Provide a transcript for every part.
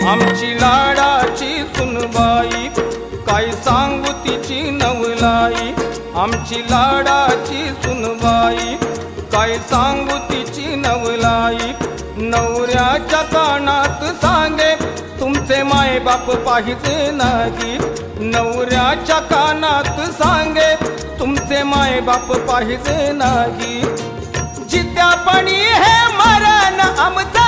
आमची लाडाची सुनबाई काय सांगू तिची नवलाई। आमची लाडाची सुनबाई काय सांगू तिची नवलाई। नवऱ्याच्या कानात सांगे तुमचे माय बाप पाहिजे नाही। नवऱ्याच्या कानात सांगे तुमचे माय बाप पाहिजे नाही। जित्यापणी हे मरण आमचा,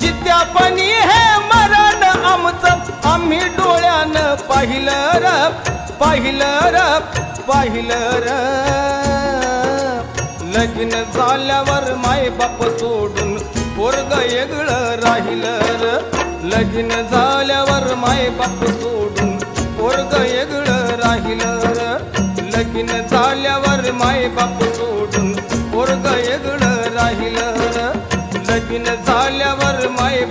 जित्यापणी हे मरण आमचं आम्ही डोळ्यानं पाहिलं र, पाहिलं र, पाहिलं र। लग्न झाल्यावर माय बाप सोडून पोरग वेगळं राहिलं र। लग्न झाल्यावर माय बाप सोडून पोरग वेगळं राहिलं र। लग्न झाल्यावर माय बाप सोडून पोरग वेगळं राहिलं र। लग्न झाल्यावर माय